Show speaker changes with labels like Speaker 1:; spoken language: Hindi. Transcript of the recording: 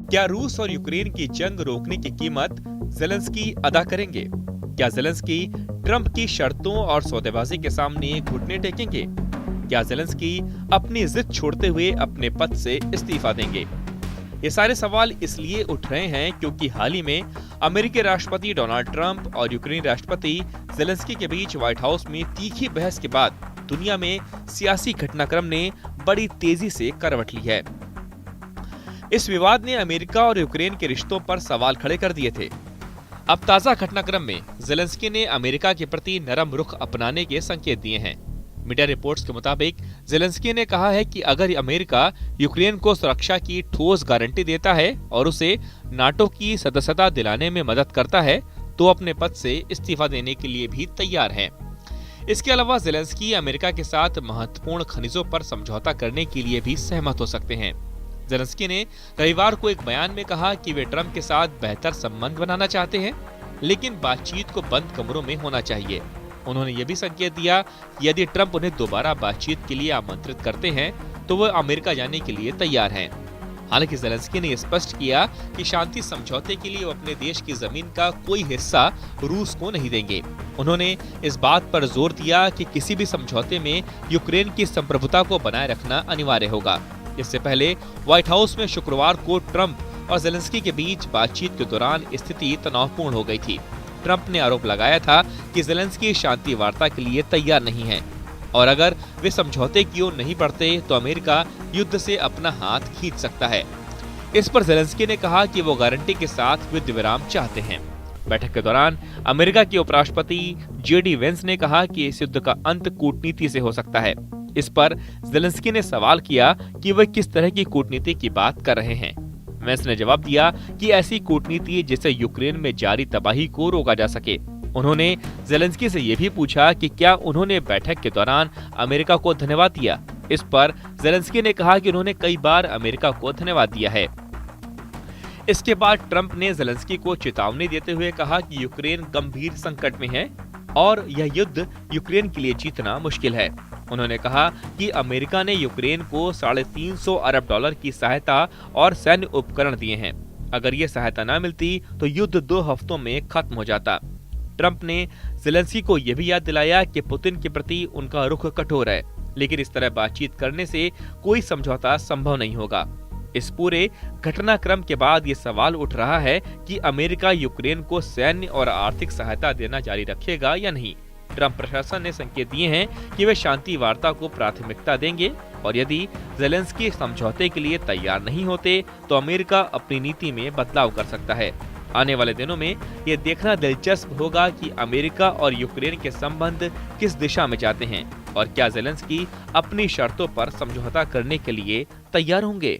Speaker 1: क्या रूस और यूक्रेन की जंग रोकने की कीमत ज़ेलेंस्की अदा करेंगे? क्या ज़ेलेंस्की ट्रंप की शर्तों और सौदेबाजी के सामने घुटने टेकेंगे? क्या ज़ेलेंस्की अपनी जिद छोड़ते हुए अपने पद से इस्तीफा देंगे? ये सारे सवाल इसलिए उठ रहे हैं क्योंकि हाल ही में अमेरिकी राष्ट्रपति डोनाल्ड ट्रंप और यूक्रेनी राष्ट्रपति ज़ेलेंस्की के बीच व्हाइट हाउस में तीखी बहस के बाद दुनिया में सियासी घटनाक्रम ने बड़ी तेजी से करवट ली है। इस विवाद ने अमेरिका और यूक्रेन के रिश्तों पर सवाल खड़े कर दिए थे। अब ताजा घटनाक्रम में ज़ेलेंस्की ने अमेरिका के प्रति नरम रुख अपनाने के संकेत दिए हैं। मीडिया रिपोर्ट्स के मुताबिक ज़ेलेंस्की ने कहा है कि अगर अमेरिका यूक्रेन को सुरक्षा की ठोस गारंटी देता है और उसे नाटो की सदस्यता दिलाने में मदद करता है तो अपने पद से इस्तीफा देने के लिए भी तैयार है। इसके अलावा ज़ेलेंस्की अमेरिका के साथ महत्वपूर्ण खनिजों पर समझौता करने के लिए भी सहमत हो सकते हैं। ज़ेलेंस्की ने रविवार को एक बयान में कहा कि वे ट्रंप के साथ बेहतर संबंध बनाना चाहते हैं, लेकिन बातचीत को बंद कमरों में होना चाहिए। उन्होंने ये भी संकेत दिया कि यदि ट्रंप उन्हें दोबारा बातचीत के लिए आमंत्रित करते हैं तो वे अमेरिका जाने के लिए तैयार हैं। हालांकि ज़ेलेंस्की ने स्पष्ट किया कि शांति समझौते के लिए वो अपने देश की जमीन का कोई हिस्सा रूस को नहीं देंगे। उन्होंने इस बात पर जोर दिया कि किसी भी समझौते में यूक्रेन की संप्रभुता को बनाए रखना अनिवार्य होगा। इससे पहले व्हाइट हाउस में शुक्रवार को ट्रंप और ज़ेलेंस्की के बीच बातचीत के दौरान स्थिति तनावपूर्ण हो गई थी। ट्रंप ने आरोप लगाया था कि ज़ेलेंस्की शांति वार्ता के लिए तैयार नहीं है और अगर वे समझौते की ओर नहीं बढ़ते तो अमेरिका युद्ध से अपना हाथ खींच सकता है। इस पर ज़ेलेंस्की ने कहा कि वो गारंटी के साथ युद्ध विराम चाहते हैं। बैठक के दौरान अमेरिका के उपराष्ट्रपति JD वेंस ने कहा कि इस युद्ध का अंत कूटनीति से हो सकता है। इस पर ज़ेलेंस्की ने सवाल किया कि वे किस तरह की कूटनीति की बात कर रहे हैं। वेंस ने जवाब दिया कि ऐसी कूटनीति जिससे यूक्रेन में जारी तबाही को रोका जा सके। उन्होंने ज़ेलेंस्की से ये भी पूछा कि क्या उन्होंने बैठक के दौरान अमेरिका को धन्यवाद दिया। इस पर ज़ेलेंस्की ने कहा कि उन्होंने कई बार अमेरिका को धन्यवाद दिया है। इसके बाद ट्रंप ने ज़ेलेंस्की को चेतावनी देते हुए कहा कि यूक्रेन गंभीर संकट में है और यह युद्ध यूक्रेन के लिए जीतना मुश्किल है। उन्होंने कहा कि अमेरिका ने यूक्रेन को $350 अरब की सहायता और सैन्य उपकरण दिए हैं। अगर ये सहायता न मिलती तो युद्ध 2 हफ्तों में खत्म हो जाता। ट्रंप ने ज़ेलेंस्की को यह भी याद दिलाया कि पुतिन के प्रति उनका रुख कठोर है, लेकिन इस तरह बातचीत करने से कोई समझौता संभव नहीं होगा। इस पूरे घटनाक्रम के बाद ये सवाल उठ रहा है कि अमेरिका यूक्रेन को सैन्य और आर्थिक सहायता देना जारी रखेगा या नहीं। ट्रंप प्रशासन ने संकेत दिए हैं कि वे शांति वार्ता को प्राथमिकता देंगे और यदि ज़ेलेंस्की समझौते के लिए तैयार नहीं होते तो अमेरिका अपनी नीति में बदलाव कर सकता है। आने वाले दिनों में ये देखना दिलचस्प होगा कि अमेरिका और यूक्रेन के संबंध किस दिशा में जाते हैं और क्या ज़ेलेंस्की अपनी शर्तों पर समझौता करने के लिए तैयार होंगे।